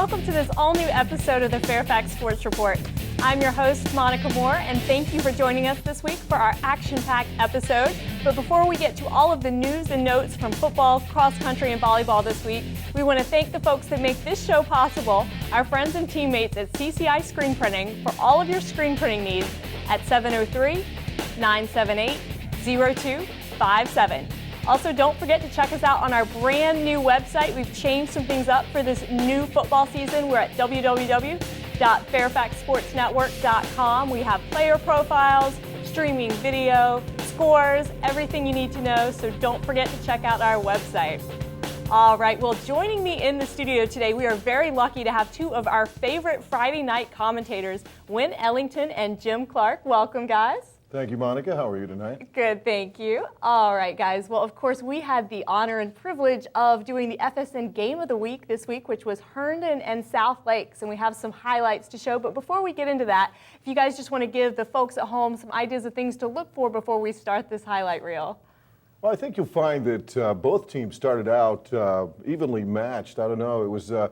welcome to this all-new episode of the Fairfax Sports Report. I'm your host, Monica Moore, and thank you for joining us this week for our action-packed episode. But before we get to all of the news and notes from football, cross-country, and volleyball this week, we want to thank the folks that make this show possible, our friends and teammates at CCI Screen Printing, for all of your screen printing needs at 703-978-0257. Also, don't forget to check us out on our brand new website. We've changed some things up for this new football season. We're at www.fairfaxsportsnetwork.com. We have player profiles, streaming video, scores, everything you need to know, so don't forget to check out our website. All right, well, joining me in the studio today, we are very lucky to have two of our favorite Friday night commentators, Wynn Ellington and Jim Clark. Welcome, guys. Thank you, Monica. How are you tonight? Good, thank you. All right, guys. Well, of course, we had the honor and privilege of doing the FSN Game of the Week this week, which was Herndon and South Lakes, and we have some highlights to show. But before we get into that, if you guys just want to give the folks at home some ideas of things to look for before we start this highlight reel. Well, I think you'll find that both teams started out evenly matched. I don't know. It was. I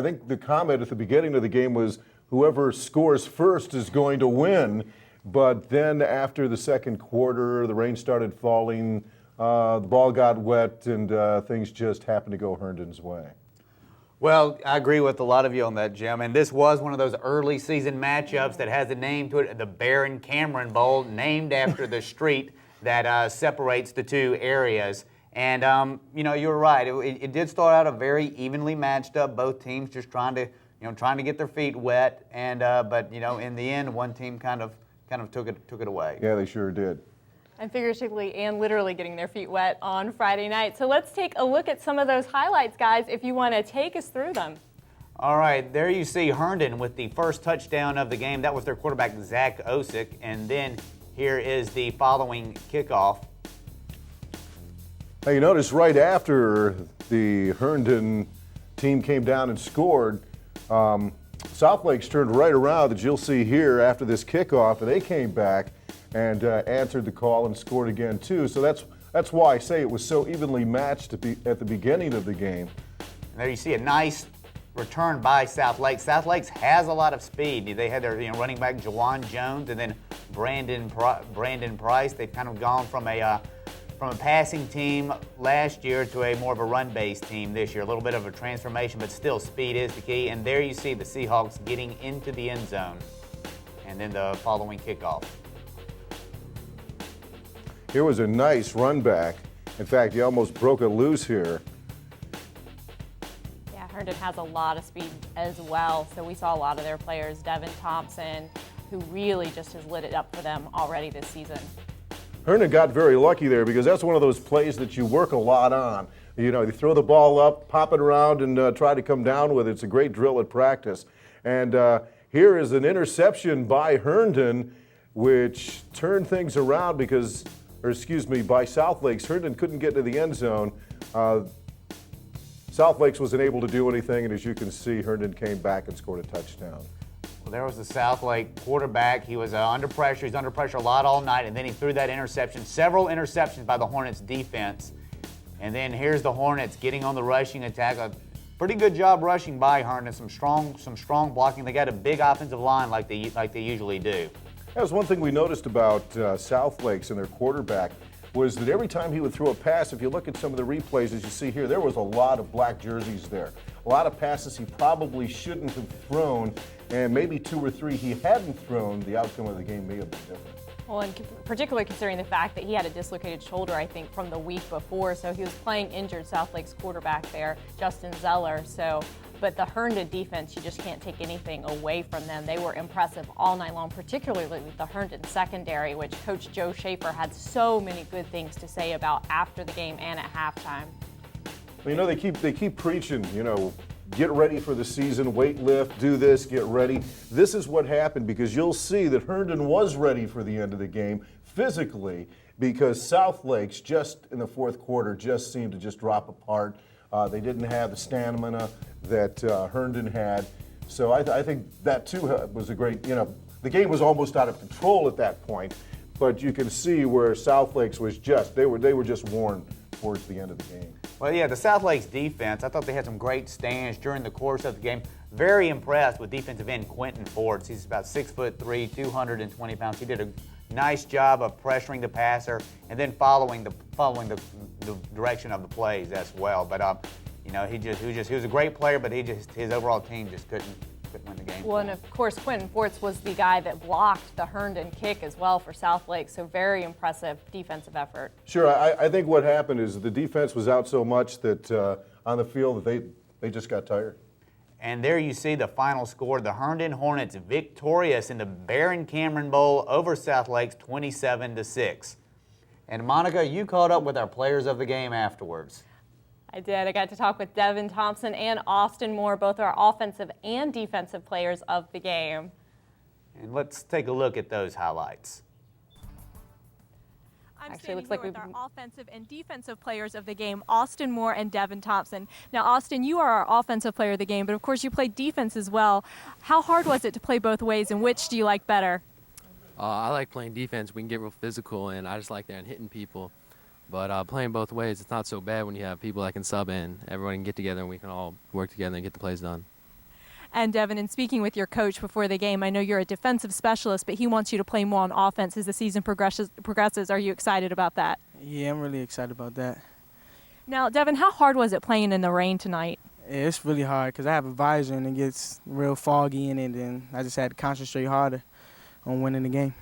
think the comment at the beginning of the game was whoever scores first is going to win. But then after the second quarter, the rain started falling, the ball got wet, and things just happened to go Herndon's way. Well, I agree with a lot of you on that, Jim. And this was one of those early season matchups that has a name to it, the Baron Cameron Bowl, named after the street that separates the two areas. And, you know, you're right. It did start out a very evenly matched up, both teams just trying to get their feet wet. And but, you know, in the end, one team kind of took it away. Yeah, they sure did. And figuratively and literally getting their feet wet on Friday night. So let's take a look at some of those highlights, guys, if you want to take us through them. All right, there you see Herndon with the first touchdown of the game. That was their quarterback, Zach Osick. And then here is the following kickoff. Now, you notice right after the Herndon team came down and scored, South Lakes turned right around, that you'll see here after this kickoff, and they came back and answered the call and scored again too. So that's why I say it was so evenly matched at the beginning of the game. And there you see a nice return by South Lakes. South Lakes has a lot of speed. They had their running back Jawan Jones and then Brandon Price. They've kind of gone from a passing team last year to a more of a run-based team this year. A little bit of a transformation, but still speed is the key. And there you see the Seahawks getting into the end zone. And then the following kickoff. Here was a nice run back. In fact, he almost broke it loose here. Yeah, Herndon has a lot of speed as well. So we saw a lot of their players, Devin, Thompson, who really just has lit it up for them already this season. Herndon got very lucky there because that's one of those plays that you work a lot on. You know, you throw the ball up, pop it around, and try to come down with it. It's a great drill at practice. And here is an interception by Herndon, which turned things around by South Lakes. Herndon couldn't get to the end zone. South Lakes wasn't able to do anything, and as you can see, Herndon came back and scored a touchdown. Well, there was the South Lake quarterback. He was under pressure. He's under pressure a lot all night, and then he threw that interception. Several interceptions by the Hornets defense. And then here's the Hornets getting on the rushing attack. A pretty good job rushing by Herndon. Some strong blocking. They got a big offensive line like they usually do. That was one thing we noticed about South Lakes and their quarterback was that every time he would throw a pass, if you look at some of the replays, as you see here, there was a lot of black jerseys there. A lot of passes he probably shouldn't have thrown, and maybe two or three he hadn't thrown, the outcome of the game may have been different. Well, and particularly considering the fact that he had a dislocated shoulder, I think, from the week before, so he was playing injured. South Lake's quarterback there, Justin Zeller. But the Herndon defense, you just can't take anything away from them. They were impressive all night long, particularly with the Herndon secondary, which Coach Joe Schaefer had so many good things to say about after the game and at halftime. Well, you know, they keep preaching, get ready for the season, weight lift, do this, get ready. This is what happened because you'll see that Herndon was ready for the end of the game physically because South Lakes just in the fourth quarter just seemed to just drop apart. They didn't have the stamina that Herndon had. So I think that too was a great, the game was almost out of control at that point, but you can see where South Lakes was they were just worn towards the end of the game. Well, yeah, the South Lakes defense, I thought they had some great stands during the course of the game. very impressed with defensive end Quentin Forts. He's about 6'3", 220 pounds. He did a nice job of pressuring the passer and then following the direction of the plays as well. But you know, he was a great player, but his overall team just couldn't win the game. Well, and of course, Quentin Forts was the guy that blocked the Herndon kick as well for Southlake, so very impressive defensive effort. Sure, I think what happened is the defense was out so much that on the field that they just got tired. And there you see the final score. The Herndon Hornets victorious in the Baron Cameron Bowl over Southlake 27-6. And Monica, you caught up with our players of the game afterwards. I did. I got to talk with Devin, Thompson, and Austin Moore, both our offensive and defensive players of the game. And let's take a look at those highlights. I'm standing here with our offensive and defensive players of the game, Austin Moore and Devin Thompson. Now, Austin, you are our offensive player of the game, but of course you played defense as well. How hard was it to play both ways, and which do you like better? I like playing defense. We can get real physical, and I just like that and hitting people. But playing both ways, it's not so bad when you have people that can sub in. Everyone can get together, and we can all work together and get the plays done. And Devin, in speaking with your coach before the game, I know you're a defensive specialist, but he wants you to play more on offense as the season progresses. Are you excited about that? Yeah, I'm really excited about that. Now, Devin, how hard was it playing in the rain tonight? Yeah, it's really hard because I have a visor and it gets real foggy in it, and I just had to concentrate harder on winning the game.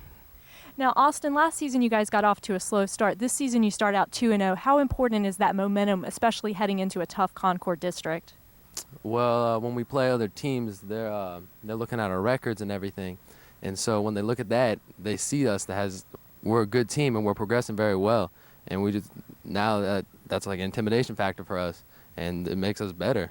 Now, Austin, last season you guys got off to a slow start. This season you start out 2-0. How important is that momentum, especially heading into a tough Concord district? Well, when we play other teams, they're looking at our records and everything. And so when they look at that, they see us we're a good team and we're progressing very well. And we just that's like an intimidation factor for us, and it makes us better.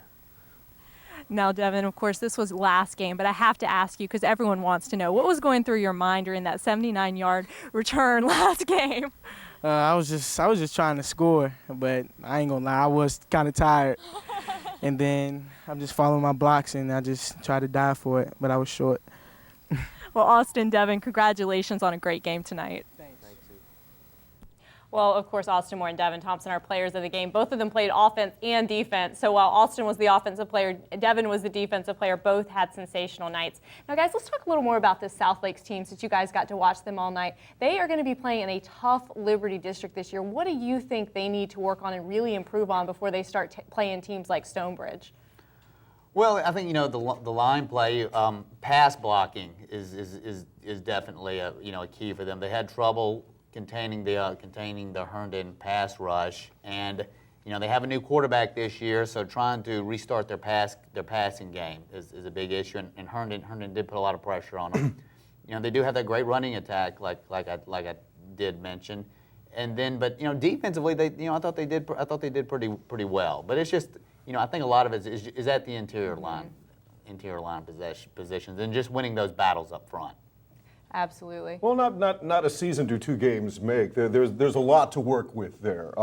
Now, Devin, of course, this was last game, but I have to ask you because everyone wants to know, what was going through your mind during that 79-yard return last game? I was just trying to score, but I ain't gonna lie, I was kind of tired. And then I'm just following my blocks, and I just tried to dive for it, but I was short. Well, Austin, Devin, congratulations on a great game tonight. Thanks. Well, of course, Austin Moore and Devin Thompson are players of the game. Both of them played offense and defense. So while Austin was the offensive player, Devin was the defensive player. Both had sensational nights. Now, guys, let's talk a little more about this Southlake team since you guys got to watch them all night. They are going to be playing in a tough Liberty district this year. What do you think they need to work on and really improve on before they start playing teams like Stonebridge? Well, I think, you know, the line play, pass blocking is definitely a key for them. They had trouble containing the Herndon pass rush, and they have a new quarterback this year, so trying to restart their passing game is a big issue. And Herndon did put a lot of pressure on them. They do have that great running attack, like I did mention, and then but defensively I thought they did pretty well. But it's just I think a lot of it is at the interior line positions and just winning those battles up front. Absolutely. Well, not a season do two games make. There's a lot to work with there.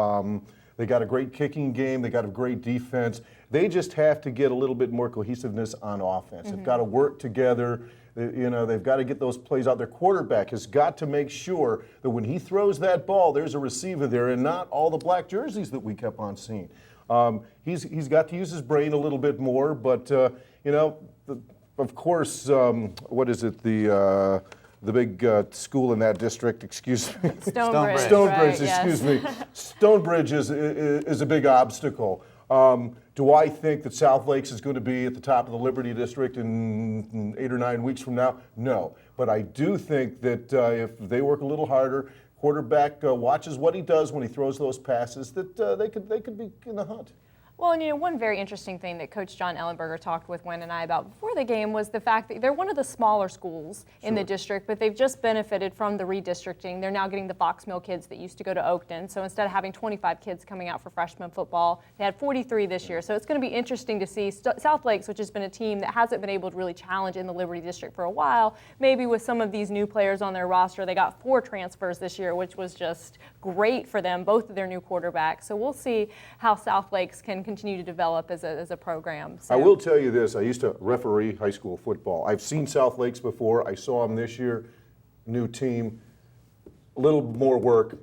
They got a great kicking game. They got a great defense. They just have to get a little bit more cohesiveness on offense. They've got to work together. They've got to get those plays out. Their quarterback has got to make sure that when he throws that ball, there's a receiver there and not all the black jerseys that we kept on seeing. He's got to use his brain a little bit more, but of course, what is it? The big school in that district, excuse me. Stonebridge. Stonebridge, right, excuse yes. me. Stonebridge is a big obstacle. Do I think that Southlake is going to be at the top of the Liberty District in 8 or 9 weeks from now? No. But I do think that if they work a little harder, quarterback watches what he does when he throws those passes, that they could be in the hunt. Well, and one very interesting thing that Coach John Ellenberger talked with Wynn and I about before the game was the fact that they're one of the smaller schools in the district, but they've just benefited from the redistricting. They're now getting the Fox Mill kids that used to go to Oakton. So instead of having 25 kids coming out for freshman football, they had 43 this year. So it's going to be interesting to see Southlake, which has been a team that hasn't been able to really challenge in the Liberty District for a while. Maybe with some of these new players on their roster, they got 4 transfers this year, which was just great for them, both of their new quarterbacks. So we'll see how Southlake can continue to develop as a program. So. I will tell you this, I used to referee high school football. I've seen Southlake before. I saw them this year, new team, a little more work.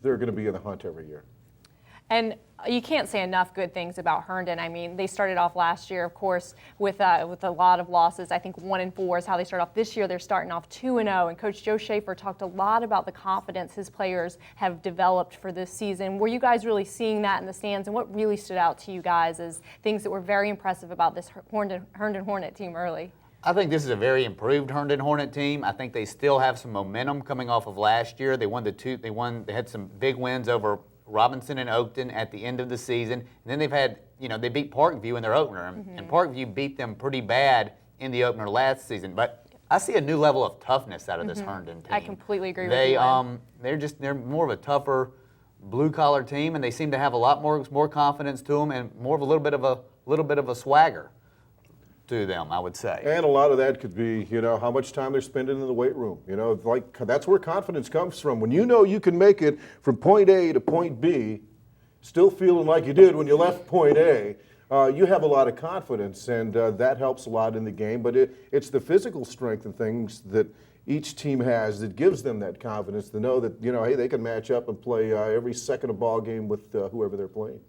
They're going to be in the hunt every year. And you can't say enough good things about Herndon. I mean, they started off last year, of course, with a lot of losses. I think 1-4 is how they start off. This year, they're starting off 2-0. And Coach Joe Schaefer talked a lot about the confidence his players have developed for this season. Were you guys really seeing that in the stands? And what really stood out to you guys as things that were very impressive about this Herndon Hornet team early? I think this is a very improved Herndon Hornet team. I think they still have some momentum coming off of last year. They had some big wins over Robinson and Oakton at the end of the season. And then they've had, they beat Parkview in their opener. And Parkview beat them pretty bad in the opener last season. But I see a new level of toughness out of this Herndon team. I completely agree with you. They're more of a tougher blue-collar team, and they seem to have a lot more confidence to them and more of a little bit of a swagger to them, I would say. And a lot of that could be, how much time they're spending in the weight room. That's where confidence comes from. When you know you can make it from point A to point B, still feeling like you did when you left point A, you have a lot of confidence, and that helps a lot in the game. But it's the physical strength and things that each team has that gives them that confidence to know that, hey, they can match up and play every second of ball game with whoever they're playing.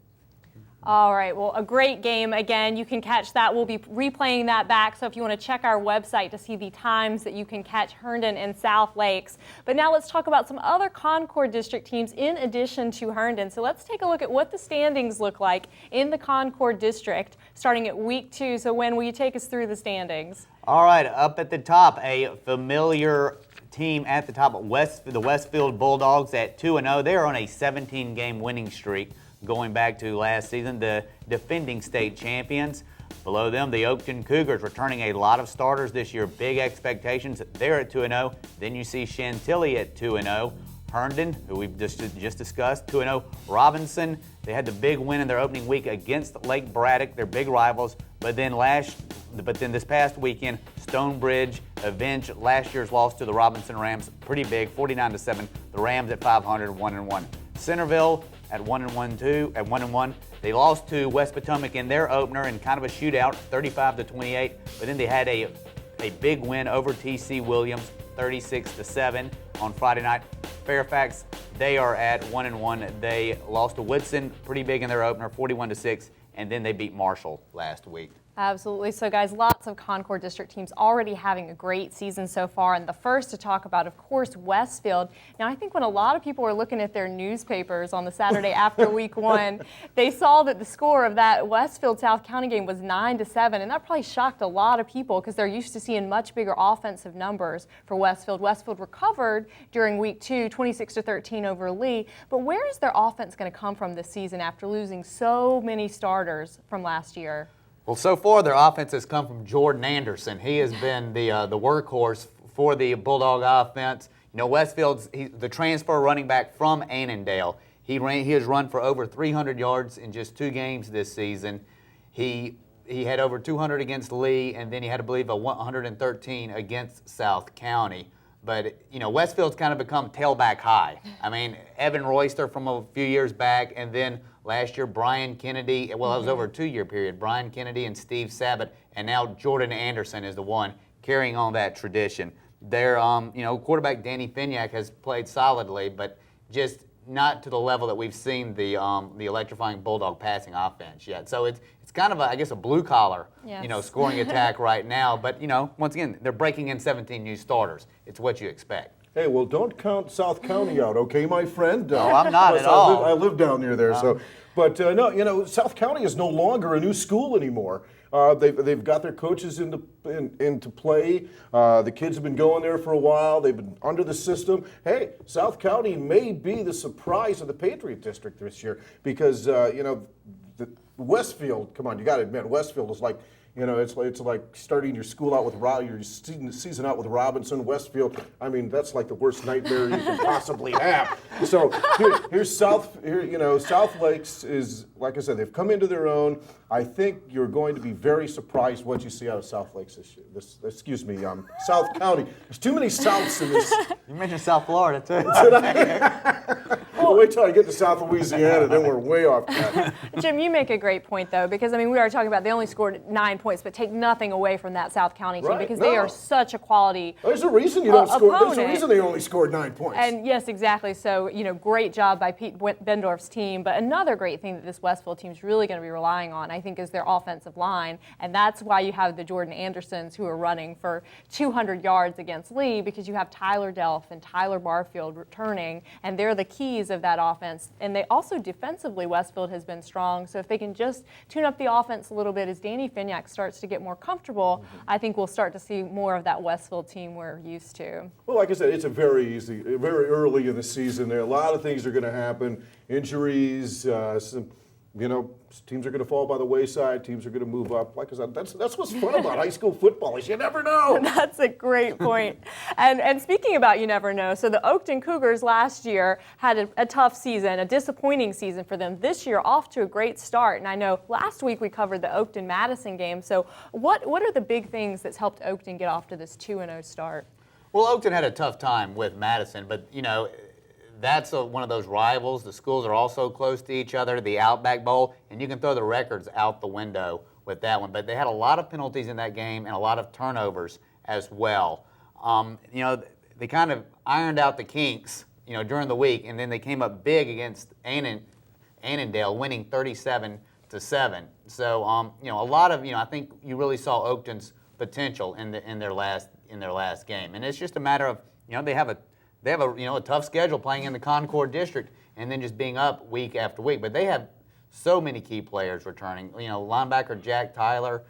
All right, well, a great game. Again, you can catch that. We'll be replaying that back, so if you want to check our website to see the times that you can catch Herndon and South Lakes. But now let's talk about some other Concord District teams in addition to Herndon. So let's take a look at what the standings look like in the Concord District starting at week 2. So when will you take us through the standings? All right, up at the top, a familiar team at the top, the Westfield Bulldogs at 2-0. They're on a 17-game winning streak, going back to last season, the defending state champions. Below them, the Oakton Cougars returning a lot of starters this year. Big expectations. They're at 2-0. Then you see Chantilly at 2-0. Herndon, who we've just discussed, 2-0. Robinson, they had the big win in their opening week against Lake Braddock, their big rivals. But then this past weekend, Stonebridge avenged last year's loss to the Robinson Rams. Pretty big, 49-7. The Rams at 500, 1-1. Centerville at 1-1. They lost to West Potomac in their opener in kind of a shootout, 35-28. But then they had a big win over TC Williams, 36-7 on Friday night. Fairfax, they are at 1-1. They lost to Woodson, pretty big in their opener, 41-6, and then they beat Marshall last week. Absolutely. So, guys, lots of Concord District teams already having a great season so far. And the first to talk about, of course, Westfield. Now, I think when a lot of people were looking at their newspapers on the Saturday after week 1, they saw that the score of that Westfield-South County game was 9-7. And that probably shocked a lot of people because they're used to seeing much bigger offensive numbers for Westfield. Westfield recovered during week 2, 26-13 over Lee. But where is their offense going to come from this season after losing so many starters from last year? Well, so far their offense has come from Jordan Anderson. He has been the workhorse for the Bulldog offense. Westfield's the transfer running back from Annandale. He has run for over 300 yards in just 2 games this season. He had over 200 against Lee, and then he had, I believe, 113 against South County. But, Westfield's kind of become tailback high. I mean, Evan Royster from a few years back, and then last year, Brian Kennedy, well, it was over a 2-year period. Brian Kennedy and Steve Sabat, and now Jordan Anderson is the one carrying on that tradition. Their, quarterback Danny Fignac has played solidly, but just not to the level that we've seen the electrifying Bulldog passing offense yet. So it's kind of, a blue-collar, yes, scoring attack right now. But, once again, they're breaking in 17 new starters. It's what you expect. Hey, well, don't count South County out, okay, my friend? No, I'm not at all. I live down near there, so. But no, South County is no longer a new school anymore. They've got their coaches into play. The kids have been going there for a while. They've been under the system. Hey, South County may be the surprise of the Patriot District this year because Westfield. Come on, you got to admit, Westfield is like. It's like starting your school out with your season out with Robinson, Westfield. I mean, that's like the worst nightmare you can possibly have. So here's South Lakes is, like I said, they've come into their own. I think you're going to be very surprised what you see out of South Lakes this year. South County. There's too many Souths in this. You mentioned South Florida too. Well, wait till I get to South Louisiana, then we're way off track. Jim, you make a great point, though, because, I mean, we are talking about they only scored 9 points, but take nothing away from that South County team because they are such a quality There's a reason you don't score. opponent. There's a reason they only scored 9 points. And yes, exactly. So, great job by Pete Bendorf's team. But another great thing that this Westfield team is really going to be relying on, I think, is their offensive line. And that's why you have the Jordan Andersons who are running for 200 yards against Lee, because you have Tyler Delph and Tyler Barfield returning, and they're the keys of that offense. And they also defensively, Westfield has been strong. So if they can just tune up the offense a little bit as Danny Fignac starts to get more comfortable, I think we'll start to see more of that Westfield team we're used to. Well, like I said, it's very early in the season. There are a lot of things are going to happen. Injuries, teams are going to fall by the wayside. Teams are going to move up. Like I said, that's what's fun about high school football is you never know. That's a great point. And speaking about you never know, so the Oakton Cougars last year had a tough season, a disappointing season for them. This year, off to a great start. And I know last week we covered the Oakton-Madison game. So what are the big things that's helped Oakton get off to this 2-0 start? Well, Oakton had a tough time with Madison, but, that's one of those rivals. The schools are also close to each other, the Outback Bowl, and you can throw the records out the window with that one. But they had a lot of penalties in that game and a lot of turnovers as well. They kind of ironed out the kinks, during the week, and then they came up big against Annandale, winning 37-7. So, a lot of, I think you really saw Oakton's potential in their last game, and it's just a matter of, they have a tough schedule playing in the Concord district and then just being up week after week. But they have so many key players returning. Linebacker Jack Tyler,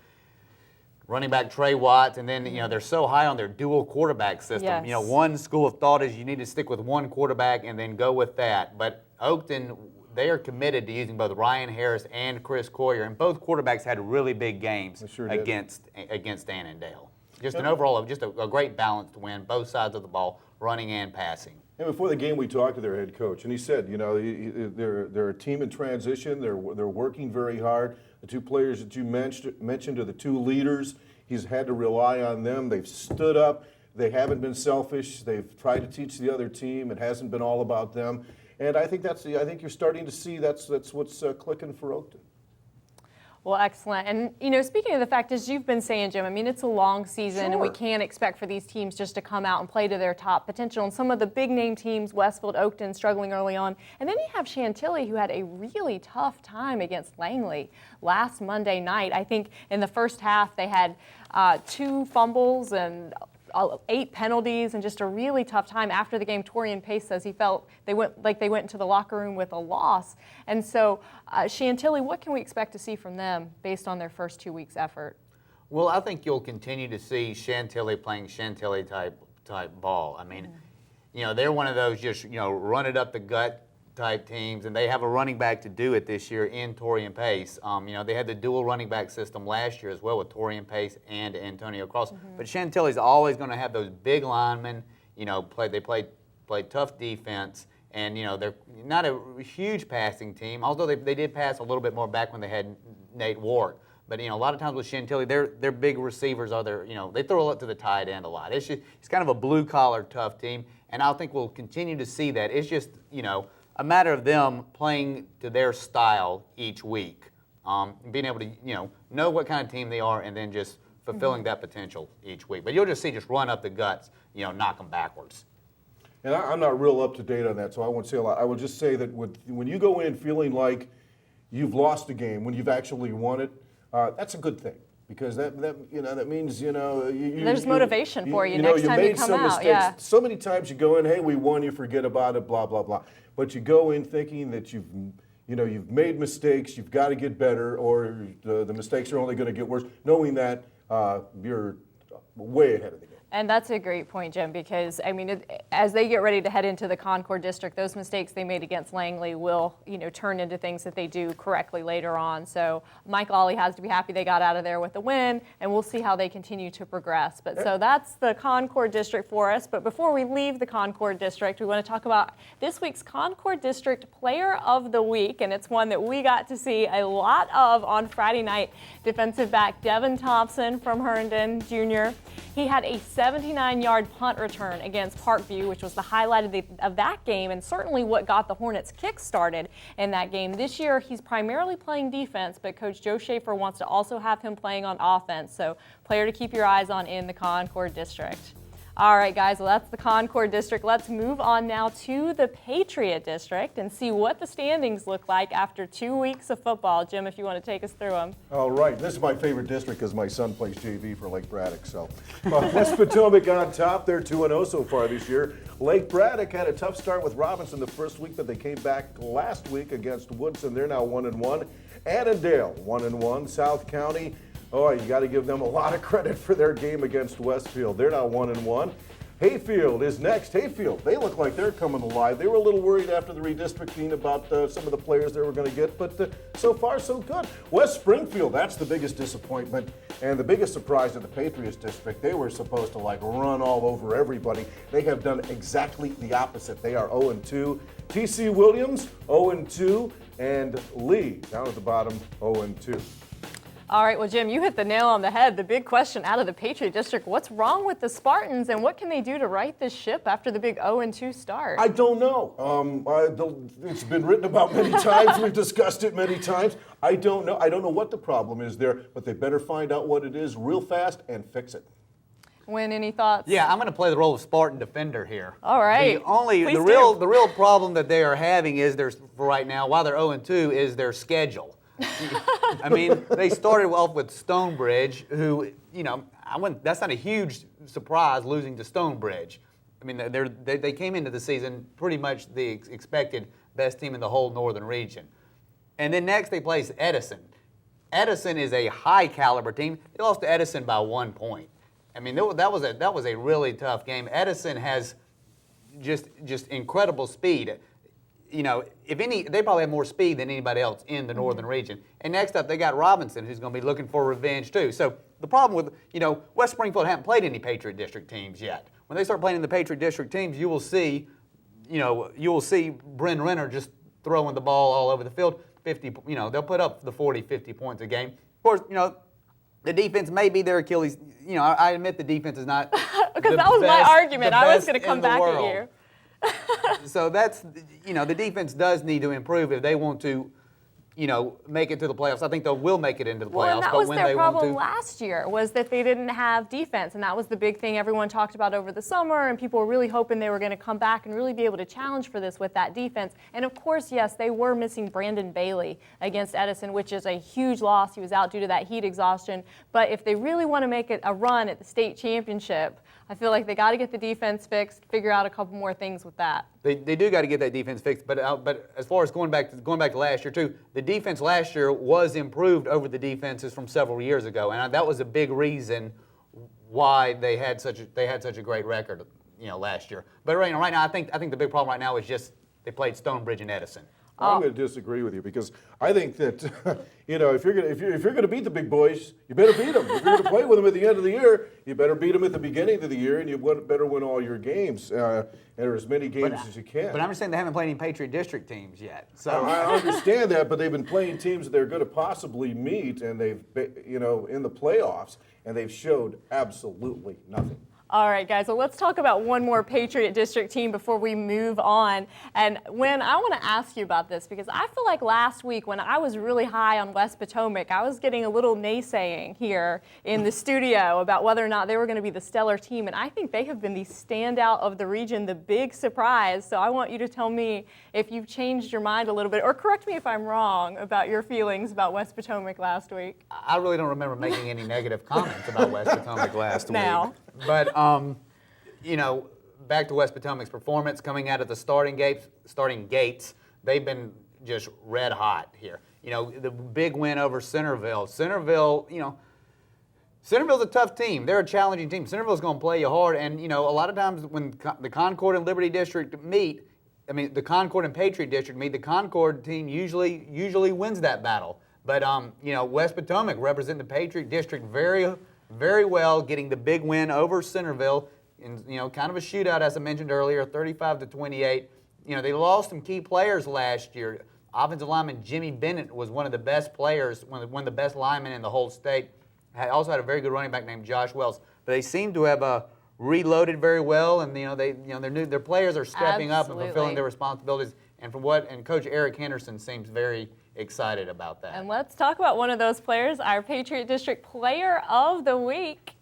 running back Trey Watts, and then they're so high on their dual quarterback system. Yes. One school of thought is you need to stick with one quarterback and then go with that. But Oakton, they are committed to using both Ryan Harris and Chris Coyer, and both quarterbacks had really big games against Annandale. Just an overall, a great balanced win, both sides of the ball, running and passing. And before the game, we talked to their head coach, and he said, they're a team in transition. They're working very hard. The two players that you mentioned are the two leaders. He's had to rely on them. They've stood up. They haven't been selfish. They've tried to teach the other team. It hasn't been all about them. And I think you're starting to see that's what's clicking for Oakton. Well, excellent. And, speaking of the fact, as you've been saying, Jim, I mean, it's a long season, and we can't expect for these teams just to come out and play to their top potential. And some of the big-name teams, Westfield, Oakton, struggling early on. And then you have Chantilly, who had a really tough time against Langley last Monday night. I think in the first half they had 2 fumbles and 8 penalties and just a really tough time. After the game, Torian Pace says he felt they went into the locker room with a loss. And so Chantilly, what can we expect to see from them based on their first 2 weeks' effort? Well, I think you'll continue to see Chantilly playing Chantilly type ball. I mean, they're one of those just, run it up the gut type teams, and they have a running back to do it this year in Torian Pace. They had the dual running back system last year as well with Torian Pace and Antonio Cross. But Chantilly's always going to have those big linemen. They play tough defense, and they're not a huge passing team. Although they did pass a little bit more back when they had Nate Ward. But a lot of times with Chantilly, their big receivers are they throw it to the tight end a lot. It's kind of a blue collar tough team, and I think we'll continue to see that. It's just a matter of them playing to their style each week, being able to know what kind of team they are, and then just fulfilling that potential each week. But you'll just see run up the guts, knock them backwards. And I'm not real up to date on that, so I won't say a lot. I will just say that when you go in feeling like you've lost a game when you've actually won it, that's a good thing. Because that means there's motivation for you next time you come out. Mistakes. Yeah. So many times you go in, hey, we won, you forget about it, blah blah blah. But you go in thinking that you've made mistakes, you've got to get better, or the mistakes are only going to get worse. Knowing that you're way ahead of the game. And that's a great point, Jim, because, as they get ready to head into the Concord District, those mistakes they made against Langley will, turn into things that they do correctly later on. So Mike Lawley has to be happy they got out of there with a win, and we'll see how they continue to progress. But so that's the Concord District for us. But before we leave the Concord District, we want to talk about this week's Concord District Player of the Week, and it's one that we got to see a lot of on Friday night. Defensive back Devin Thompson from Herndon Jr. He had a 79-yard punt return against Parkview, which was the highlight of that game and certainly what got the Hornets kick-started in that game. This year, he's primarily playing defense, but Coach Joe Schaefer wants to also have him playing on offense, so player to keep your eyes on in the Concord District. All right, guys, well, that's the Concord District. Let's move on now to the Patriot District and see what the standings look like after 2 weeks of football. Jim, if you want to take us through them. All right, this is my favorite district because my son plays JV for Lake Braddock. So West Potomac on top. They're 2-0 so far this year. Lake Braddock had a tough start with Robinson the first week, but they came back last week against Woodson. They're now 1-1. Annandale 1-1. South County, oh, you got to give them a lot of credit for their game against Westfield. They're now 1-1. Hayfield is next. Hayfield, they look like they're coming alive. They were a little worried after the redistricting about some of the players they were going to get, but so far so good. West Springfield, that's the biggest disappointment and the biggest surprise of the Patriots district. They were supposed to like run all over everybody. They have done exactly the opposite. They are 0-2. TC Williams 0-2, and Lee down at the bottom 0-2. All right, well, Jim, you hit the nail on the head. The big question out of the Patriot District, what's wrong with the Spartans and what can they do to right this ship after the big 0-2 start? I don't know. It's been written about many times. We've discussed it many times. I don't know. I don't know what the problem is there, but they better find out what it is real fast and fix it. Win, any thoughts? Yeah, I'm going to play the role of Spartan defender here. All right. The real problem that they are having is for right now, while they're 0-2, is their schedule. I mean, they started off with Stonebridge, who, that's not a huge surprise losing to Stonebridge. I mean, they came into the season pretty much the expected best team in the whole northern region. And then next they placed Edison. Edison is a high caliber team. They lost to Edison by 1 point. I mean, that was a really tough game. Edison has just incredible speed. If any, they probably have more speed than anybody else in the northern region. And next up, they got Robinson, who's going to be looking for revenge too. So the problem with, West Springfield haven't played any Patriot District teams yet. When they start playing in the Patriot District teams, you will see Bryn Renner just throwing the ball all over the field. 50, they'll put up the 40, 50 points a game. Of course, the defense may be their Achilles. I admit the defense is not because that was my argument. I was going to come back at you. So that's, the defense does need to improve if they want to, make it to the playoffs. I think they will make it into the playoffs. Well, and that was their problem last year, was that they didn't have defense, and that was the big thing everyone talked about over the summer, and people were really hoping they were going to come back and really be able to challenge for this with that defense. And of course, yes, they were missing Brandon Bailey against Edison, which is a huge loss. He was out due to that heat exhaustion. But if they really want to make it a run at the state championship, I feel like they got to get the defense fixed, figure out a couple more things with that. They do got to get that defense fixed, but as far as going back to last year too, the defense last year was improved over the defenses from several years ago, and that was a big reason why they had such a great record, last year. But right now, I think the big problem right now is just they played Stonebridge and Edison. I'm going to disagree with you because I think that if you're going to beat the big boys, you better beat them. If you're going to play with them at the end of the year, you better beat them at the beginning of the year, and you better win all your games or as many games as you can. But I'm just saying they haven't played any Patriot District teams yet. So I understand that, but they've been playing teams that they're going to possibly meet, and they've in the playoffs, and they've showed absolutely nothing. All right, guys, well, let's talk about one more Patriot District team before we move on. And Wynn, I want to ask you about this because I feel like last week when I was really high on West Potomac, I was getting a little naysaying here in the studio about whether or not they were going to be the stellar team. And I think they have been the standout of the region, the big surprise. So I want you to tell me if you've changed your mind a little bit, or correct me if I'm wrong about your feelings about West Potomac last week. I really don't remember making any negative comments about West Potomac last week. Now. But, back to West Potomac's performance coming out of the starting gates, they've been just red hot here. The big win over Centerville. Centerville's a tough team. They're a challenging team. Centerville's going to play you hard, and, a lot of times when the Concord and Liberty District meet, the Concord and Patriot District meet, the Concord team usually wins that battle. But, West Potomac representing the Patriot District very, very well, getting the big win over Centerville in, kind of a shootout, as I mentioned earlier, 35-28. They lost some key players last year. Offensive lineman Jimmy Bennett was one of the best players, one of the best linemen in the whole state. Also had a very good running back named Josh Wells. But they seem to have reloaded very well, and their players are stepping up and fulfilling Absolutely. their responsibilities. And Coach Eric Henderson seems very excited about that. And let's talk about one of those players, our Patriot District Player of the Week.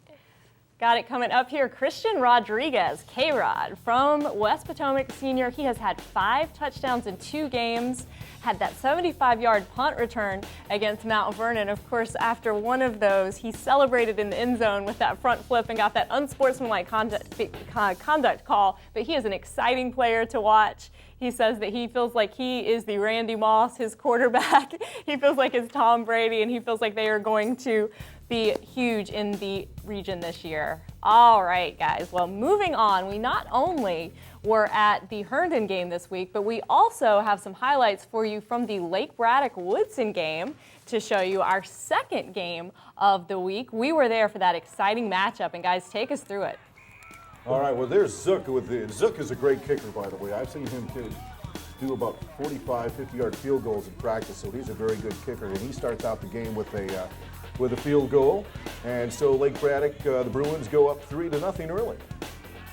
Got it coming up here. Christian Rodriguez, K-Rod, from West Potomac Senior. He has had 5 touchdowns in 2 games, had that 75-yard punt return against Mount Vernon. Of course, after one of those, he celebrated in the end zone with that front flip and got that unsportsmanlike conduct call. But he is an exciting player to watch. He says that he feels like he is the Randy Moss, his quarterback. He feels like it's Tom Brady, and he feels like they are going to be huge in the region this year. All right, guys. Well, moving on, we not only were at the Herndon game this week, but we also have some highlights for you from the Lake Braddock-Woodson game to show you our second game of the week. We were there for that exciting matchup, and guys, take us through it. All right, well, there's Zook. Zook is a great kicker, by the way. I've seen him do about 45, 50-yard field goals in practice, so he's a very good kicker. And he starts out the game with a field goal. And so Lake Braddock, the Bruins go up 3-0 early.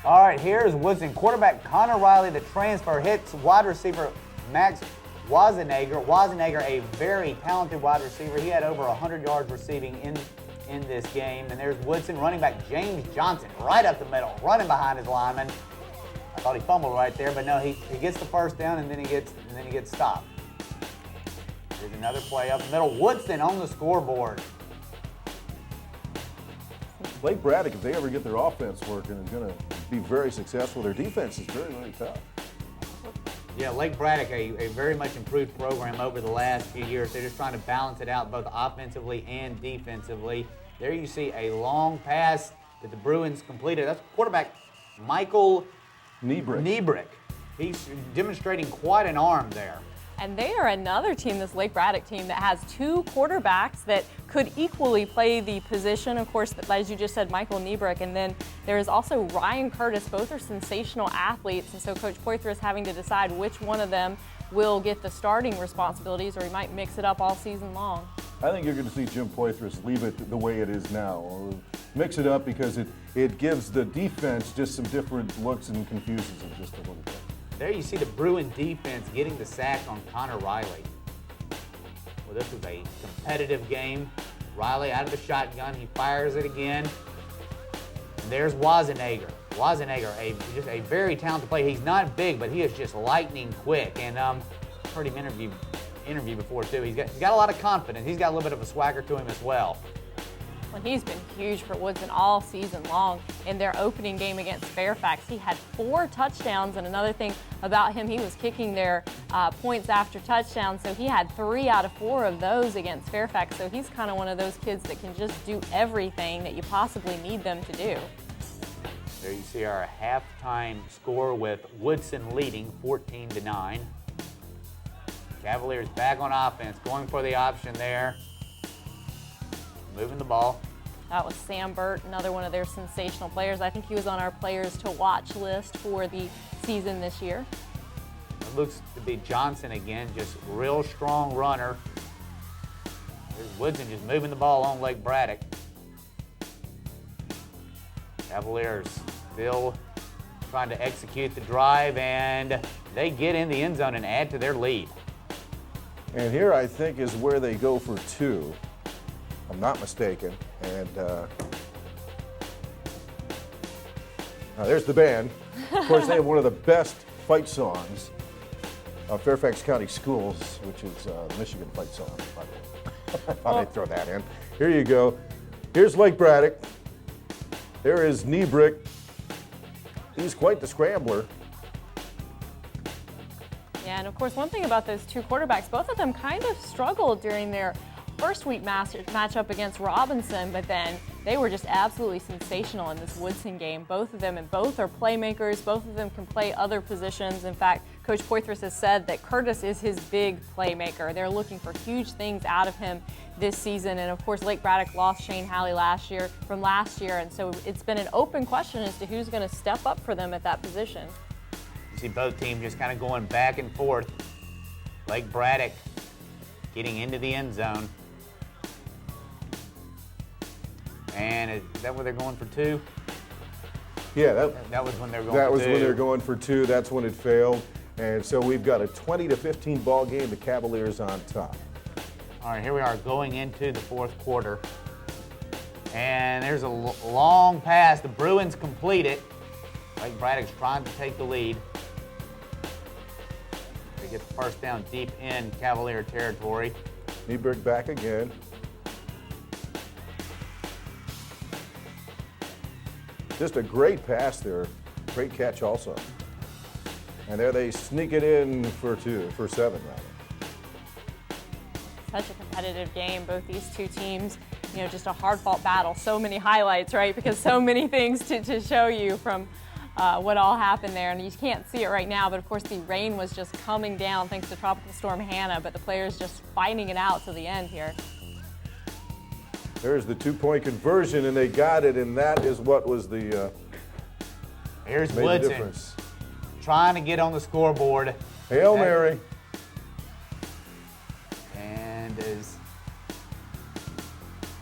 All right, here's Woodson. Quarterback Connor Riley, the transfer, hits wide receiver Max Wazenager. Wazenager, a very talented wide receiver. He had over 100 yards receiving in this game. And there's Woodson, running back James Johnson, right up the middle, running behind his lineman. I thought he fumbled right there, but no, he gets the first down and then he gets stopped. There's another play up the middle. Woodson on the scoreboard. Lake Braddock, if they ever get their offense working, is going to be very successful. Their defense is very, very tough. Yeah, Lake Braddock, a very much improved program over the last few years. They're just trying to balance it out both offensively and defensively. There you see a long pass that the Bruins completed. That's quarterback Michael Newbrick. He's demonstrating quite an arm there. And they are another team, this Lake Braddock team, that has 2 quarterbacks that could equally play the position. Of course, as you just said, Michael Newbrick, and then there is also Ryan Curtis. Both are sensational athletes, and so Coach Poythress is having to decide which one of them will get the starting responsibilities, or he might mix it up all season long. I think you're going to see Jim Poythress leave it the way it is now. Mix it up because it gives the defense just some different looks and confuses it just a little bit. There you see the Bruin defense getting the sack on Connor Riley. Well, this was a competitive game. Riley out of the shotgun. He fires it again. And there's Wazenager. Wazenager, just a very talented player. He's not big, but he is just lightning quick. And heard him interview before, too. He's got a lot of confidence. He's got a little bit of a swagger to him as well. Well, he's been huge for Woodson all season long. In their opening game against Fairfax, he had 4 touchdowns, and another thing about him, he was kicking their points after touchdowns, so he had 3 out of 4 of those against Fairfax, so he's kind of one of those kids that can just do everything that you possibly need them to do. There you see our halftime score with Woodson leading 14-9. Cavaliers back on offense, going for the option there. Moving the ball. That was Sam Burt, another one of their sensational players. I think he was on our players to watch list for the season this year. It looks to be Johnson again, just real strong runner. There's Woodson just moving the ball on Lake Braddock. Cavaliers still trying to execute the drive, and they get in the end zone and add to their lead. And here I think is where they go for 2. I'm not mistaken. And now there's the band. Of course, they have one of the best fight songs of Fairfax County Schools, which is the Michigan fight song, by the way. I thought I'd throw that in. Here you go. Here's Lake Braddock. There is Newbrick. He's quite the scrambler. Yeah, and of course, one thing about those 2 quarterbacks, both of them kind of struggled during their first week matchup against Robinson, but then they were just absolutely sensational in this Woodson game. Both of them, and both are playmakers. Both of them can play other positions. In fact, Coach Poythress has said that Curtis is his big playmaker. They're looking for huge things out of him this season. And of course, Lake Braddock lost Shane Halley last year, and so it's been an open question as to who's going to step up for them at that position. You see both teams just kind of going back and forth. Lake Braddock getting into the end zone. And is that where they're going for 2? Yeah, That was when they were going that for was two. when they were going for two. That's when it failed. And so we've got a 20-15 ball game. The Cavaliers on top. All right, here we are going into the fourth quarter. And there's a long pass. The Bruins complete it. Lake Braddock's trying to take the lead. They get the first down deep in Cavalier territory. Newbrick back again. Just a great pass there. Great catch also. And there they sneak it in for seven, rather. Such a competitive game, both these two teams. You know, just a hard-fought battle. So many highlights, right? Because so many things to show you from what all happened there. And you can't see it right now, but of course the rain was just coming down thanks to Tropical Storm Hannah, but the players just fighting it out to the end here. There's the two-point conversion, and they got it, and that is what was the Here's made the Woodson difference. trying to get on the scoreboard. Hail Mary. And is...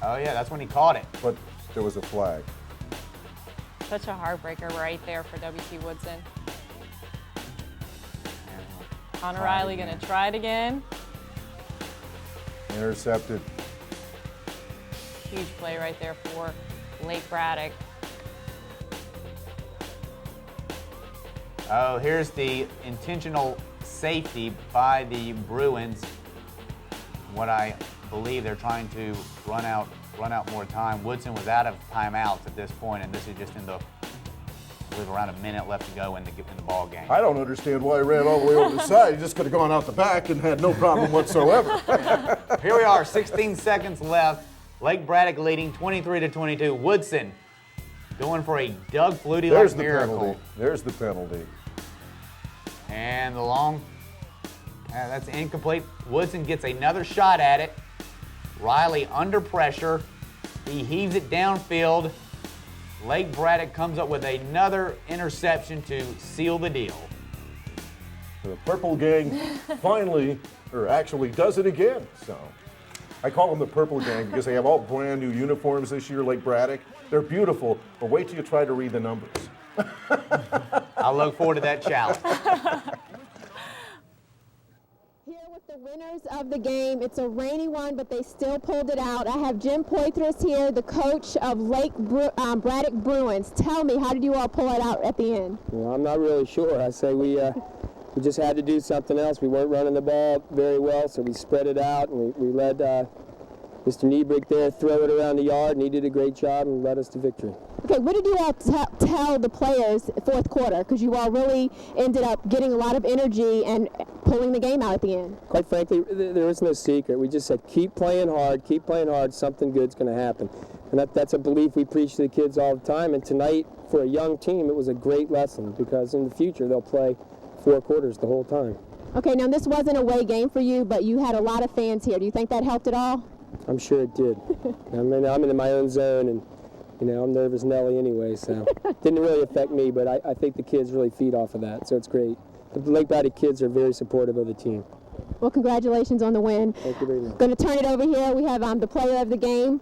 Oh, yeah, that's when he caught it. But there was a flag. Such a heartbreaker right there for W.T. Woodson. Connor Try it Riley again. going to try it again. Intercepted. Huge play right there for Lake Braddock. Oh, here's the intentional safety by the Bruins. What I believe they're trying to run out more time. Woodson was out of timeouts at this point, and this is just in the, I believe, around a minute left to go in the ball game. I don't understand why he ran all the way over the side. He just could have gone out the back and had no problem whatsoever. Here we are, 16 seconds left. Lake Braddock leading 23-22. Woodson going for a Doug Flutie-like There's the miracle. penalty. There's the penalty. And the long, that's incomplete. Woodson gets another shot at it. Riley under pressure. He heaves it downfield. Lake Braddock comes up with another interception to seal the deal. The Purple Gang finally, or actually does it again. So I call them the Purple Gang because they have all brand new uniforms this year, Lake Braddock. They're beautiful, but wait till you try to read the numbers. I look forward to that challenge. Here with the winners of the game. It's a rainy one, but they still pulled it out. I have Jim Poitras here, the coach of Braddock Bruins. Tell me, how did you all pull it out at the end? Well, I'm not really sure. I say we just had to do something else. We weren't running the ball very well, so we spread it out, and we let Mr. Newbrick there throw it around the yard, and he did a great job and led us to victory. Okay, what did you all tell the players fourth quarter? Because you all really ended up getting a lot of energy and pulling the game out at the end. Quite frankly, there is no secret. We just said, keep playing hard, something good's going to happen. And that's a belief we preach to the kids all the time. And tonight, for a young team, it was a great lesson because in the future, they'll play 4 quarters the whole time. Okay, now this wasn't a away game for you, but you had a lot of fans here. Do you think that helped at all? I'm sure it did. I mean, I'm in my own zone, and I'm nervous Nelly anyway, so didn't really affect me, but I think the kids really feed off of that, so it's great. The Lake Braddock kids are very supportive of the team. Well, congratulations on the win. Thank you very much. Going to turn it over here. We have the player of the game,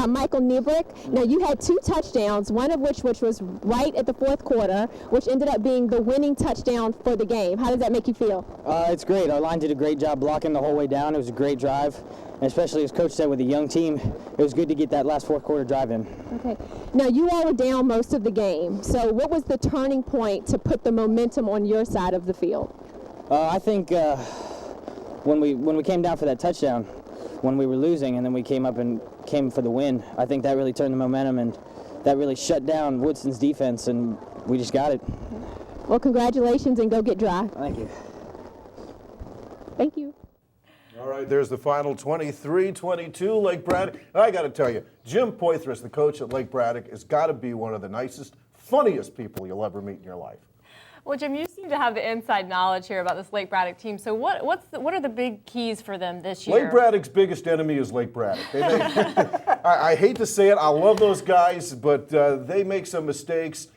Michael Newbrick. Now, you had 2 touchdowns, one of which was right at the fourth quarter, which ended up being the winning touchdown for the game. How does that make you feel? It's great. Our line did a great job blocking the whole way down. It was a great drive. And especially, as Coach said, with a young team, it was good to get that last fourth quarter drive in. Okay. Now, you all were down most of the game. So what was the turning point to put the momentum on your side of the field? I think when we came down for that touchdown, when we were losing, and then we came up and came for the win, I think that really turned the momentum, and that really shut down Woodson's defense, and we just got it. Well, congratulations, and go get dry. Thank you. Thank you. All right, there's the final 23-22, Lake Braddock. I got to tell you, Jim Poitras, the coach at Lake Braddock, has got to be one of the nicest, funniest people you'll ever meet in your life. Well, Jim, you seem to have the inside knowledge here about this Lake Braddock team. So what are the big keys for them this year? Lake Braddock's biggest enemy is Lake Braddock. I hate to say it, I love those guys, but they make some mistakes.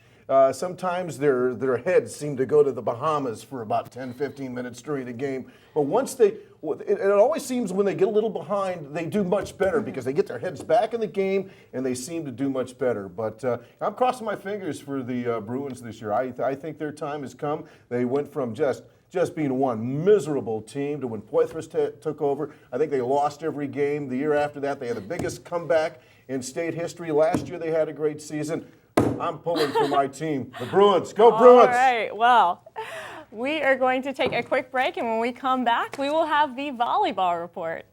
sometimes their heads seem to go to the Bahamas for about 10, 15 minutes during the game. But once it always seems when they get a little behind, they do much better because they get their heads back in the game and they seem to do much better. But I'm crossing my fingers for the Bruins this year. I think their time has come. They went from just being one miserable team to when Poitras took over. I think they lost every game. The year after that, they had the biggest comeback in state history. Last year, they had a great season. I'm pulling for my team, the Bruins. Go Bruins! All right, well, we are going to take a quick break, and when we come back, we will have the volleyball report.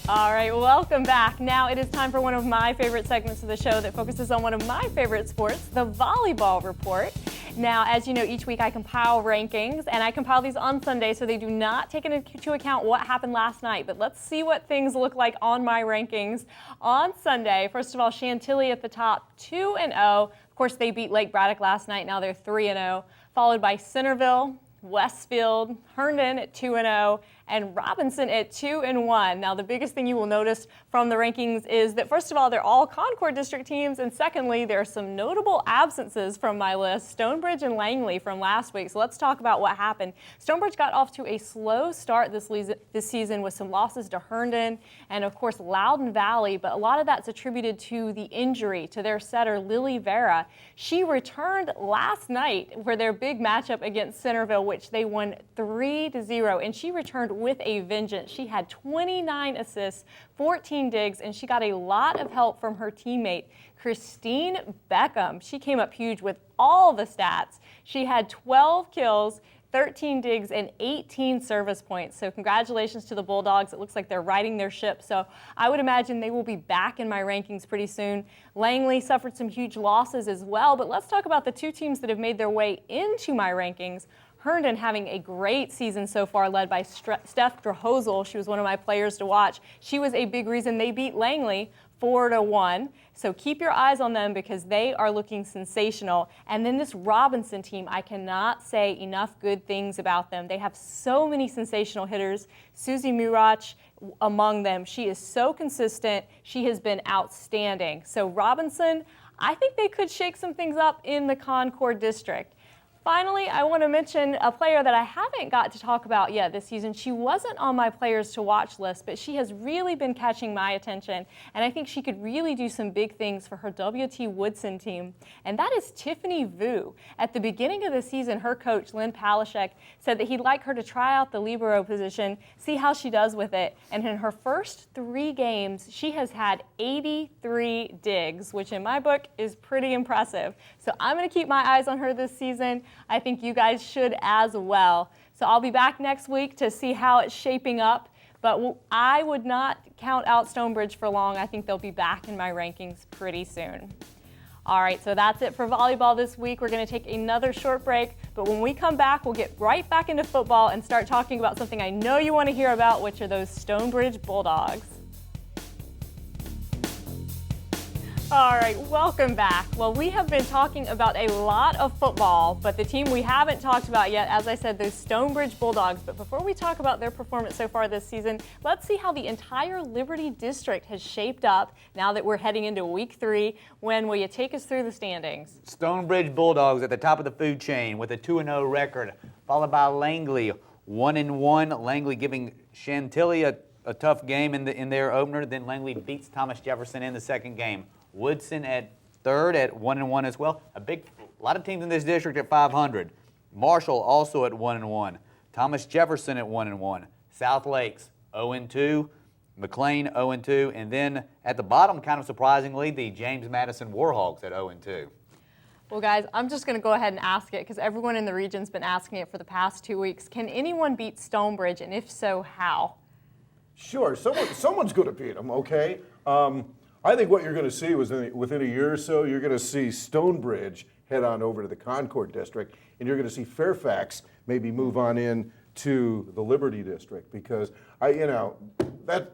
All right, welcome back. Now it is time for one of my favorite segments of the show that focuses on one of my favorite sports, the volleyball report. Now, as you know, each week I compile rankings, and I compile these on Sunday, so they do not take into account what happened last night. But let's see what things look like on my rankings on Sunday. First of all, Chantilly at the top, 2-0. Of course, they beat Lake Braddock last night. Now they're 3-0, followed by Centerville, Westfield, Herndon at 2-0, and Robinson at 2-1. Now, the biggest thing you will notice from the rankings is that, first of all, they're all Concord District teams, and secondly, there are some notable absences from my list, Stonebridge and Langley from last week. So let's talk about what happened. Stonebridge got off to a slow start this season with some losses to Herndon and, of course, Loudoun Valley, but a lot of that's attributed to the injury to their setter, Lily Vera. She returned last night for their big matchup against Centerville, which they won 3-0, and she returned with a vengeance. She had 29 assists, 14 digs, and she got a lot of help from her teammate, Christine Beckham. She came up huge with all the stats. She had 12 kills, 13 digs, and 18 service points. So congratulations to the Bulldogs. It looks like they're riding their ship. So I would imagine they will be back in my rankings pretty soon. Langley suffered some huge losses as well, but let's talk about the two teams that have made their way into my rankings. Herndon having a great season so far, led by Steph Drahosel. She was one of my players to watch. She was a big reason they beat Langley 4-1. So keep your eyes on them because they are looking sensational. And then this Robinson team, I cannot say enough good things about them. They have so many sensational hitters. Susie Murach among them. She is so consistent. She has been outstanding. So Robinson, I think they could shake some things up in the Concord District. Finally, I want to mention a player that I haven't got to talk about yet this season. She wasn't on my players to watch list, but she has really been catching my attention, and I think she could really do some big things for her W.T. Woodson team, and that is Tiffany Vu. At the beginning of the season, her coach, Lynn Palashek, said that he'd like her to try out the libero position, see how she does with it, and in her first 3 games, she has had 83 digs, which in my book is pretty impressive. So I'm going to keep my eyes on her this season. I think you guys should as well. So I'll be back next week to see how it's shaping up, but I would not count out Stonebridge for long. I think they'll be back in my rankings pretty soon. All right, so that's it for volleyball this week. We're going to take another short break, but when we come back, we'll get right back into football and start talking about something I know you want to hear about, which are those Stonebridge Bulldogs. All right, welcome back. Well, we have been talking about a lot of football, but the team we haven't talked about yet, as I said, those Stonebridge Bulldogs. But before we talk about their performance so far this season, let's see how the entire Liberty District has shaped up now that we're heading into week 3. When will you take us through the standings? Stonebridge Bulldogs at the top of the food chain with a 2-0 record, followed by Langley, 1-1. Langley giving Chantilly a tough game in their opener. Then Langley beats Thomas Jefferson in the second game. Woodson at third at 1-1 as well. A lot of teams in this district at 500. Marshall also at 1-1. Thomas Jefferson at 1-1. South Lakes 0-2. McLean 0-2. And then at the bottom, kind of surprisingly, the James Madison Warhawks at 0-2. Well, guys, I'm just going to go ahead and ask it because everyone in the region's been asking it for the past 2 weeks. Can anyone beat Stonebridge, and if so, how? Sure, someone's going to beat them, okay? I think what you're going to see within a year or so, you're going to see Stonebridge head on over to the Concord District, and you're going to see Fairfax maybe move on in to the Liberty District because that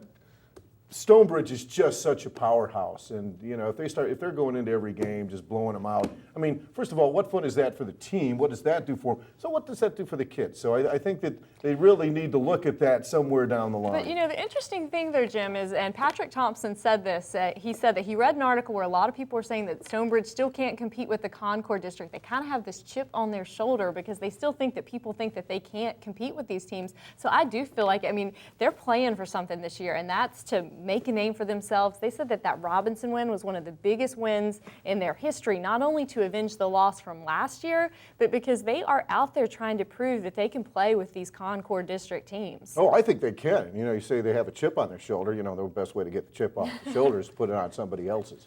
Stonebridge is just such a powerhouse, and if they're going into every game just blowing them out, I mean, first of all, what fun is that for the team? What does that do for them? So what does that do for the kids? So I think that they really need to look at that somewhere down the line. But, you know, the interesting thing there, Jim, is, and Patrick Thompson said this, he said that he read an article where a lot of people were saying that Stonebridge still can't compete with the Concord district. They kind of have this chip on their shoulder because they still think that people think that they can't compete with these teams. So I do feel like, I mean, they're playing for something this year, and that's to make a name for themselves. They said that Robinson win was one of the biggest wins in their history, not only to avenge the loss from last year, but because they are out there trying to prove that they can play with these Concord district teams. Oh, I think they can. You know, you say they have a chip on their shoulder. You know, the best way to get the chip off the shoulder is to put it on somebody else's.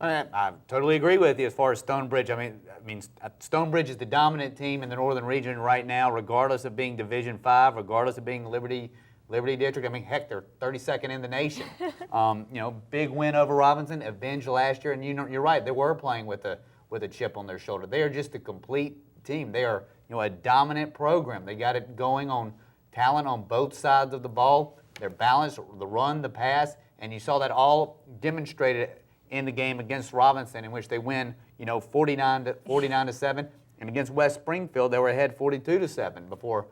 I totally agree with you as far as Stonebridge. I mean, Stonebridge is the dominant team in the northern region right now, regardless of being Division 5, regardless of being Liberty District. I mean, heck, they're 32nd in the nation. You know, big win over Robinson, avenged last year, and you're right, they were playing with a chip on their shoulder. They are just a complete team. They are, you know, a dominant program. They got it going on talent on both sides of the ball. They're balanced, the run, the pass, and you saw that all demonstrated in the game against Robinson, in which they win, you know, 49-7, and against West Springfield they were ahead 42-7 before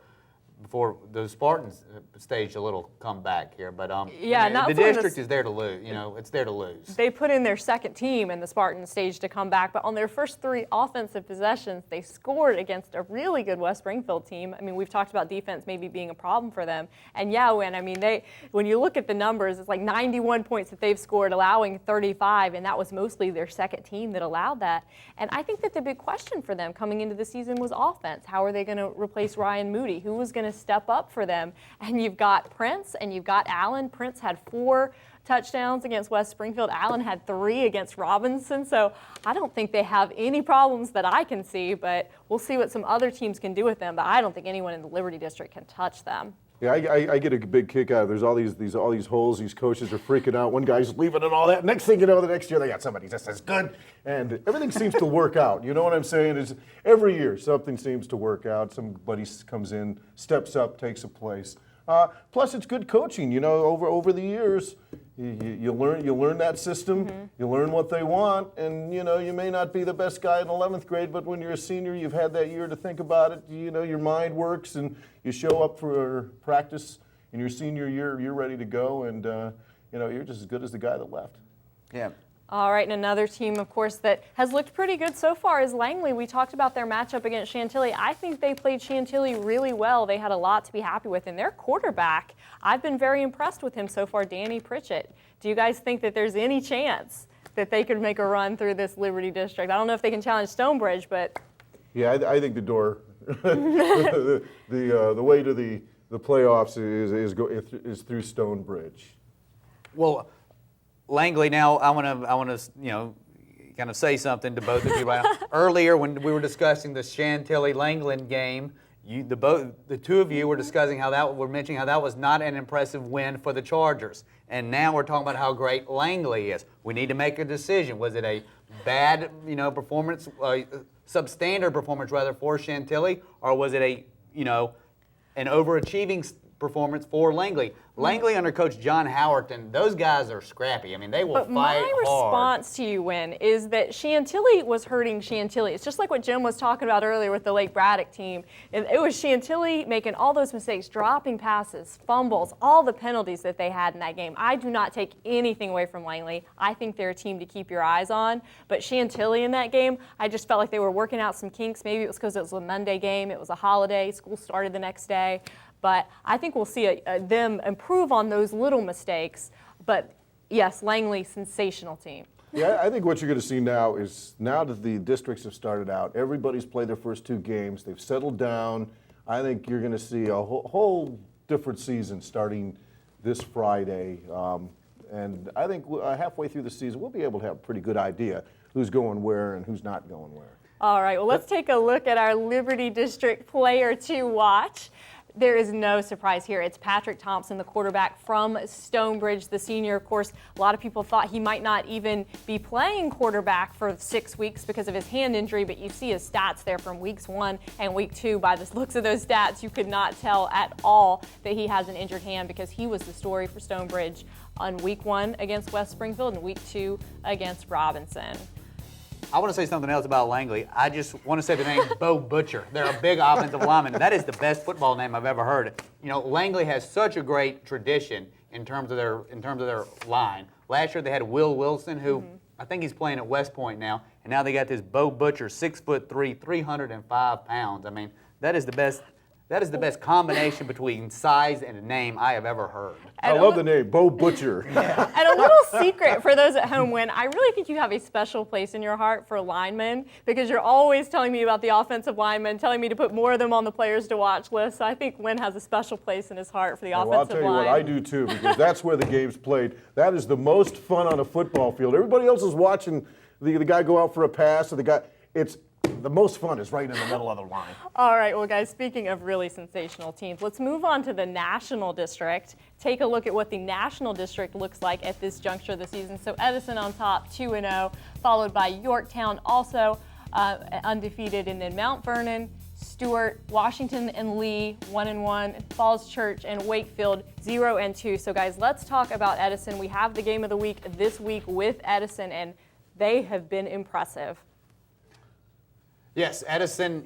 the Spartans staged a little comeback here. But yeah, the district is there to lose. You know, it's there to lose. They put in their second team, and the Spartans staged a comeback. But on their first 3 offensive possessions, they scored against a really good West Springfield team. I mean, we've talked about defense maybe being a problem for them. And yeah, when you look at the numbers, it's like 91 points that they've scored, allowing 35, and that was mostly their second team that allowed that. And I think that the big question for them coming into the season was offense. How are they going to replace Ryan Moody? Who was going to step up for them? And you've got Prince and you've got Allen. Prince had 4 touchdowns against West Springfield. Allen had 3 against Robinson. So I don't think they have any problems that I can see, but we'll see what some other teams can do with them. But I don't think anyone in the Liberty District can touch them. Yeah, I get a big kick out of. There's all these holes. These coaches are freaking out. One guy's leaving and all that. Next thing you know, the next year they got somebody just as good, and everything seems to work out. You know what I'm saying? Is every year something seems to work out. Somebody comes in, steps up, takes a place. Plus, it's good coaching. You know, over the years, you learn that system. Mm-hmm. You learn what they want, and you know, you may not be the best guy in 11th grade, but when you're a senior, you've had that year to think about it. You know, your mind works, and you show up for practice in your senior year. You're ready to go, and you know, you're just as good as the guy that left. Yeah. All right, and another team, of course, that has looked pretty good so far is Langley. We talked about their matchup against Chantilly. I think they played Chantilly really well. They had a lot to be happy with. And their quarterback, I've been very impressed with him so far, Danny Pritchett. Do you guys think that there's any chance that they could make a run through this Liberty District? I don't know if they can challenge Stonebridge, but... Yeah, I think the door, the way to the playoffs is through Stonebridge. Well, Langley, now I want to you know, kind of say something to both of you right now. Earlier, when we were discussing the Chantilly-Langland game, the two of you were discussing mentioning how that was not an impressive win for the Chargers, and now we're talking about how great Langley is. We need to make a decision. Was it a bad, you know, performance, substandard performance rather for Chantilly, or was it a, you know, an overachieving performance for Langley? Langley under Coach John Howerton, those guys are scrappy. I mean, they will fight hard. But my response to you, Win, is that Chantilly was hurting Chantilly. It's just like what Jim was talking about earlier with the Lake Braddock team. It was Chantilly making all those mistakes, dropping passes, fumbles, all the penalties that they had in that game. I do not take anything away from Langley. I think they're a team to keep your eyes on. But Chantilly in that game, I just felt like they were working out some kinks. Maybe it was because it was a Monday game. It was a holiday. School started the next day. But I think we'll see them improve on those little mistakes. But yes, Langley, sensational team. Yeah, I think what you're going to see now is, now that the districts have started out, everybody's played their first 2 games, they've settled down. I think you're going to see a whole different season starting this Friday. And I think halfway through the season, we'll be able to have a pretty good idea who's going where and who's not going where. All right, well, let's take a look at our Liberty District player to watch. There is no surprise here. It's Patrick Thompson, the quarterback from Stonebridge, the senior. Of course, a lot of people thought he might not even be playing quarterback for 6 weeks because of his hand injury, but you see his stats there from weeks 1 and week 2. By the looks of those stats, you could not tell at all that he has an injured hand because he was the story for Stonebridge on week 1 against West Springfield and week 2 against Robinson. I want to say something else about Langley. I just want to say the name Bo Butcher. They're a big offensive lineman. That is the best football name I've ever heard. You know, Langley has such a great tradition in terms of their line. Last year they had Will Wilson, who I think he's playing at West Point now, and now they got this Bo Butcher, 6'3", 305 pounds. I mean, that is the best. That is the best combination between size and a name I have ever heard. I love the name, Bo Butcher. And a little secret for those at home, Win, I really think you have a special place in your heart for linemen because you're always telling me about the offensive linemen, telling me to put more of them on the players to watch list. So I think Win has a special place in his heart for the offensive line. Well, I'll tell you what, I do too, because that's where the game's played. That is the most fun on a football field. Everybody else is watching the guy go out for a pass, or the most fun is right in the middle of the line. All right, well, guys, speaking of really sensational teams, let's move on to the National District. Take a look at what the National District looks like at this juncture of the season. So Edison on top, 2-0, followed by Yorktown, also undefeated, and then Mount Vernon, Stewart, Washington, and Lee, 1-1, Falls Church, and Wakefield, 0-2. So, guys, let's talk about Edison. We have the game of the week this week with Edison, and they have been impressive. Yes, Edison,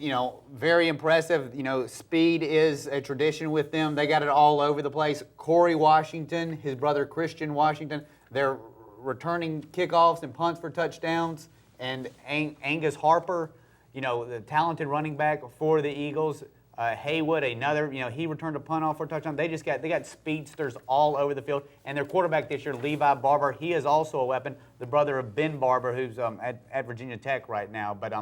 very impressive. Speed is a tradition with them. They got it all over the place. Corey Washington, his brother Christian Washington, they're returning kickoffs and punts for touchdowns. And Angus Harper, the talented running back for the Eagles. Haywood, another, he returned a punt off for a touchdown. They got speedsters all over the field. And their quarterback this year, Levi Barber, he is also a weapon. The brother of Ben Barber, who's at Virginia Tech right now. But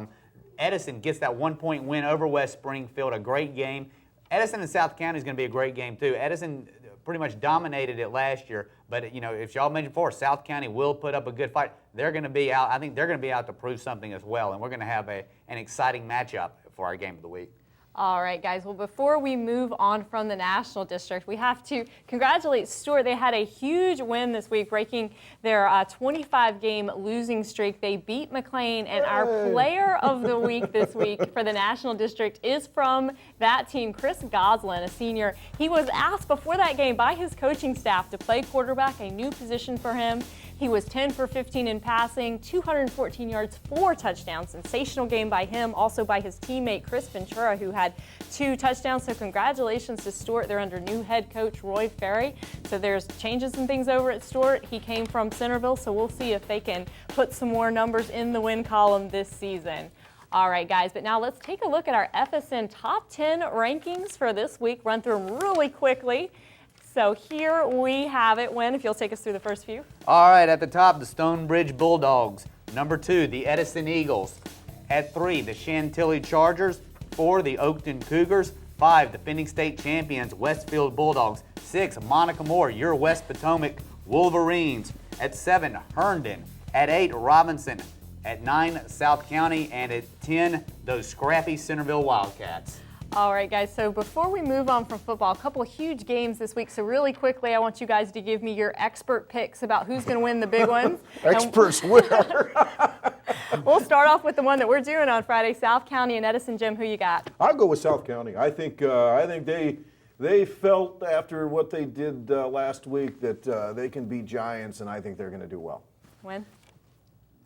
Edison gets that 1-point win over West Springfield, a great game. Edison and South County is going to be a great game too. Edison pretty much dominated it last year, but if y'all mentioned before, South County will put up a good fight. They're going to be out. I think they're going to be out to prove something as well, and we're going to have an exciting matchup for our game of the week. All right, guys. Well, before we move on from the National District, we have to congratulate Stewart. They had a huge win this week, breaking their 25-game losing streak. They beat McLean, and our player of the week this week for the National District is from that team, Chris Goslin, a senior. He was asked before that game by his coaching staff to play quarterback, a new position for him. He was 10 for 15 in passing, 214 yards, 4 touchdowns. Sensational game by him, also by his teammate Chris Ventura, who had 2 touchdowns. So congratulations to Stewart. They're under new head coach Roy Ferry. So there's changes and things over at Stewart. He came from Centerville, so we'll see if they can put some more numbers in the win column this season. All right, guys, but now let's take a look at our FSN top 10 rankings for this week. Run through them really quickly. So here we have it. Win, if you'll take us through the first few. All right, at the top, the Stonebridge Bulldogs. Number 2, the Edison Eagles. At 3, the Chantilly Chargers. 4, the Oakton Cougars. 5, defending state champions, Westfield Bulldogs. 6, Monica Moore, your West Potomac Wolverines. At 7, Herndon. At 8, Robinson. At 9, South County. And at 10, those scrappy Centerville Wildcats. All right, guys, so before we move on from football, a couple of huge games this week. So really quickly, I want you guys to give me your expert picks about who's going to win the big ones. Experts winner. We'll start off with the one that we're doing on Friday, South County and Edison. Jim, who you got? I'll go with South County. I think they felt after what they did last week that they can beat Giants, and I think they're going to do well. Win?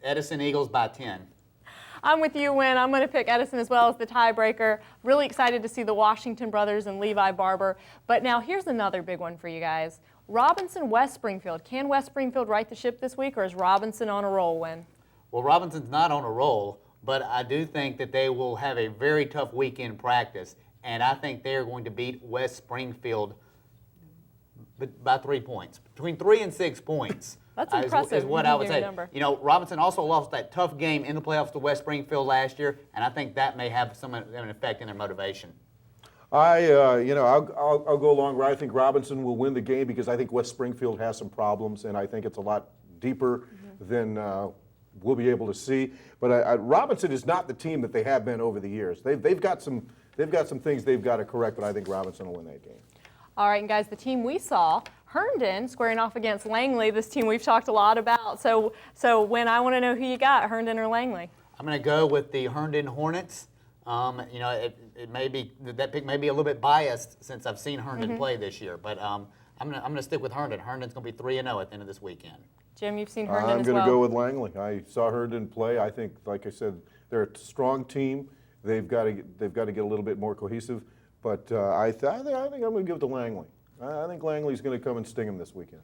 Edison Eagles by 10. I'm with you, Win. I'm going to pick Edison as well as the tiebreaker. Really excited to see the Washington brothers and Levi Barber. But now here's another big one for you guys. Robinson, West Springfield. Can West Springfield right the ship this week, or is Robinson on a roll, Win? Well, Robinson's not on a roll, but I do think that they will have a very tough weekend practice, and I think they're going to beat West Springfield by 3 points, between 3 and 6 points. That's impressive. Is what I would say. Robinson also lost that tough game in the playoffs to West Springfield last year, and I think that may have an effect in their motivation. I'll go along where I think Robinson will win the game because I think West Springfield has some problems, and I think it's a lot deeper than we'll be able to see. But Robinson is not the team that they have been over the years. They've got some things they've got to correct, but I think Robinson will win that game. All right, and guys, the team we saw, Herndon, squaring off against Langley, this team we've talked a lot about. So Win, I want to know who you got, Herndon or Langley. I'm going to go with the Herndon Hornets. It may be that pick may be a little bit biased since I've seen Herndon play this year, but I'm going to stick with Herndon. Herndon's going to be 3-0 at the end of this weekend. Jim, you've seen Herndon I'm as going well. to go with Langley. I saw Herndon play. I think, like I said, they're a strong team. They've got to get a little bit more cohesive. But I think I'm going to give it to Langley. I think Langley's going to come and sting him this weekend.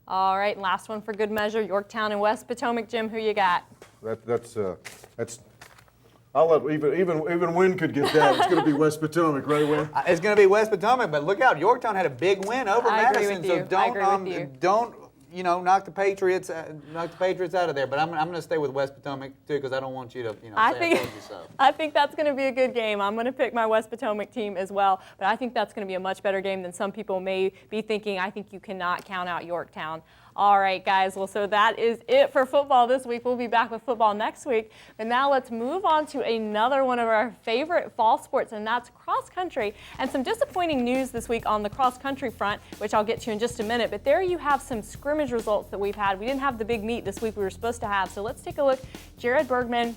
All right, and last one for good measure, Yorktown and West Potomac. Jim, who you got? That's. I'll let even Wynn could get that. It's going to be West Potomac, right, Wynn? It's going to be West Potomac, but look out, Yorktown had a big win over I agree Madison, with you. so I agree with you. don't knock the Patriots out of there. But I'm going to stay with West Potomac too, because I don't want you to say I told you so. I think that's going to be a good game. I'm going to pick my West Potomac team as well, but I think that's going to be a much better game than some people may be thinking. I think you cannot count out Yorktown. All right, guys. Well, so that is it for football this week. We'll be back with football next week. But now let's move on to another one of our favorite fall sports, and that's cross country. And some disappointing news this week on the cross country front, which I'll get to in just a minute. But there you have some scrimmage results that we've had. We didn't have the big meet this week we were supposed to have. So let's take a look. Jared Bergman.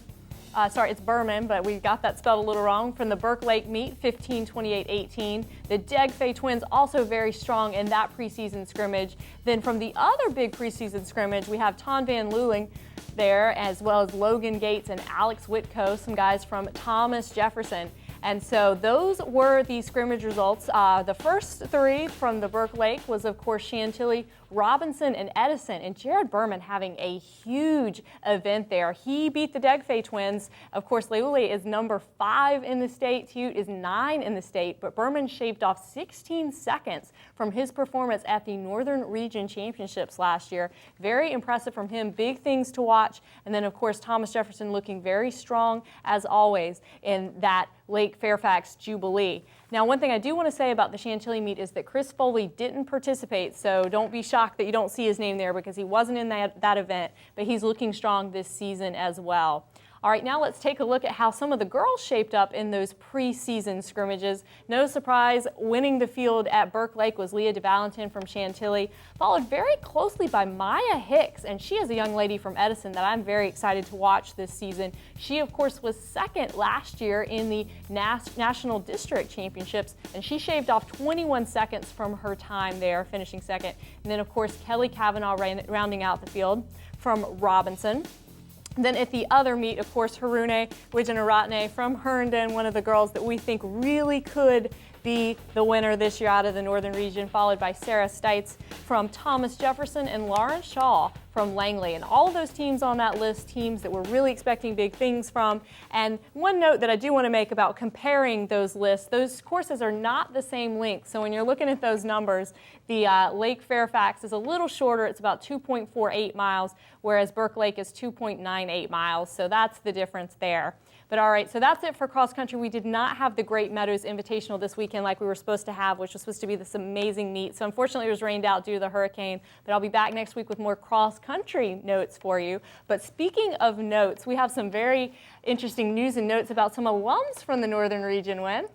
It's Berman, but we got that spelled a little wrong. From the Burke Lake meet, 15-28-18. The Degfay twins also very strong in that preseason scrimmage. Then from the other big preseason scrimmage, we have Ton Van Leuling there, as well as Logan Gates and Alex Whitco, some guys from Thomas Jefferson. And so those were the scrimmage results. The first three from the Burke Lake was, of course, Chantilly, Robinson, and Edison. And Jared Berman having a huge event there. He beat the Degfay twins. Of course, Leule is number 5 in the state. Tute is 9 in the state. But Berman shaved off 16 seconds from his performance at the Northern Region Championships last year. Very impressive from him. Big things to watch. And then, of course, Thomas Jefferson looking very strong, as always, in that Lake Fairfax Jubilee. Now, one thing I do want to say about the Chantilly meet is that Chris Foley didn't participate, so don't be shocked that you don't see his name there because he wasn't in that event, but he's looking strong this season as well. All right, now let's take a look at how some of the girls shaped up in those preseason scrimmages. No surprise, winning the field at Burke Lake was Leah DeValentin from Chantilly, followed very closely by Maya Hicks, and she is a young lady from Edison that I'm very excited to watch this season. She, of course, was second last year in the National District Championships, and she shaved off 21 seconds from her time there, finishing second. And then, of course, Kelly Kavanaugh rounding out the field from Robinson. Then at the other meet, of course, Harune Wijanaratne from Herndon, one of the girls that we think really could be the winner this year out of the Northern Region, followed by Sarah Stites from Thomas Jefferson and Lauren Shaw from Langley. And all of those teams on that list, teams that we're really expecting big things from. And one note that I do want to make about comparing those lists, those courses are not the same length. So when you're looking at those numbers, the Lake Fairfax is a little shorter. It's about 2.48 miles, whereas Burke Lake is 2.98 miles. So that's the difference there. But all right, so that's it for cross country. We did not have the Great Meadows Invitational this weekend like we were supposed to have, which was supposed to be this amazing meet. So unfortunately it was rained out due to the hurricane, but I'll be back next week with more cross country notes for you. But speaking of notes, we have some very interesting news and notes about some alums from the Northern Region, Wen.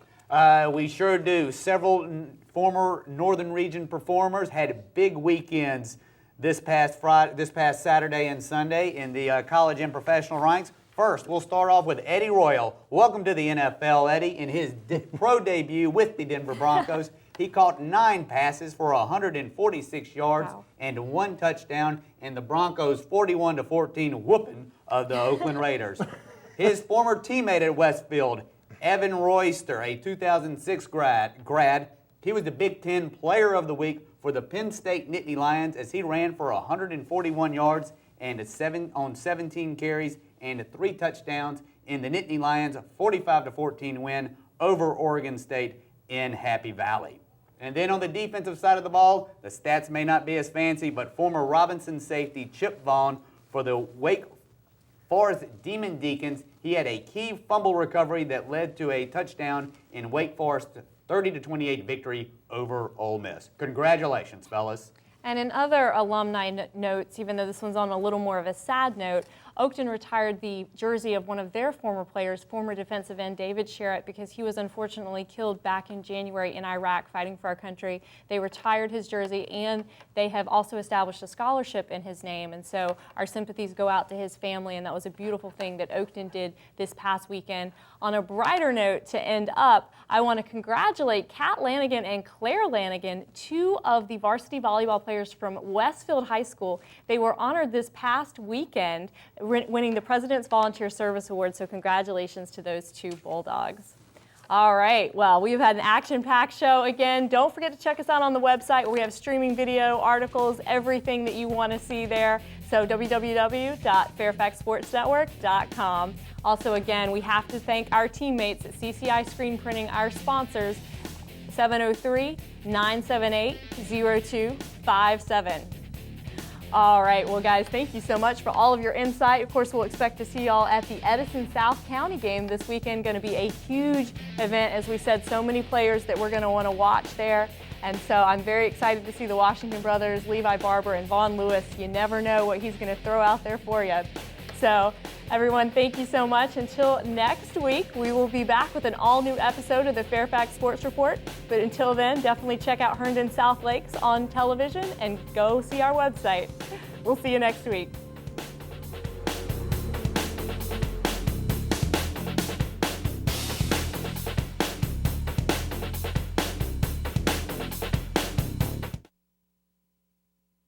We sure do. Several former Northern Region performers had big weekends this past Saturday and Sunday in the college and professional ranks. First, we'll start off with Eddie Royal. Welcome to the NFL, Eddie. In his pro debut with the Denver Broncos, he caught 9 passes for 146 yards and 1 touchdown in the Broncos' 41-14 whooping of the Oakland Raiders. His former teammate at Westfield, Evan Royster, a 2006 grad, he was the Big Ten Player of the Week for the Penn State Nittany Lions as he ran for 141 yards and on 17 carries and 3 touchdowns in the Nittany Lions' 45-14 win over Oregon State in Happy Valley. And then on the defensive side of the ball, the stats may not be as fancy, but former Robinson safety Chip Vaughn for the Wake Forest Demon Deacons, he had a key fumble recovery that led to a touchdown in Wake Forest's 30-28 victory over Ole Miss. Congratulations, fellas. And in other alumni notes, even though this one's on a little more of a sad note, Oakton retired the jersey of one of their former players, former defensive end David Sherritt, because he was unfortunately killed back in January in Iraq fighting for our country. They retired his jersey, and they have also established a scholarship in his name. And so our sympathies go out to his family, and that was a beautiful thing that Oakton did this past weekend. On a brighter note, to end up, I want to congratulate Kat Lanigan and Claire Lanigan, two of the varsity volleyball players from Westfield High School. They were honored this past weekend, winning the President's Volunteer Service Award, so congratulations to those two Bulldogs. All right, well, we've had an action-packed show again. Don't forget to check us out on the website where we have streaming video, articles, everything that you want to see there. So www.fairfaxsportsnetwork.com. Also, again, we have to thank our teammates at CCI Screen Printing, our sponsors, 703-978-0257. All right, well, guys, thank you so much for all of your insight. Of course, we'll expect to see y'all at the Edison South County game this weekend. Going to be a huge event. As we said, so many players that we're going to want to watch there. And so I'm very excited to see the Washington brothers, Levi Barber and Vaughn Lewis. You never know what he's going to throw out there for you. So everyone, thank you so much. Until next week, we will be back with an all-new episode of the Fairfax Sports Report. But until then, definitely check out Herndon South Lakes on television and go see our website. We'll see you next week.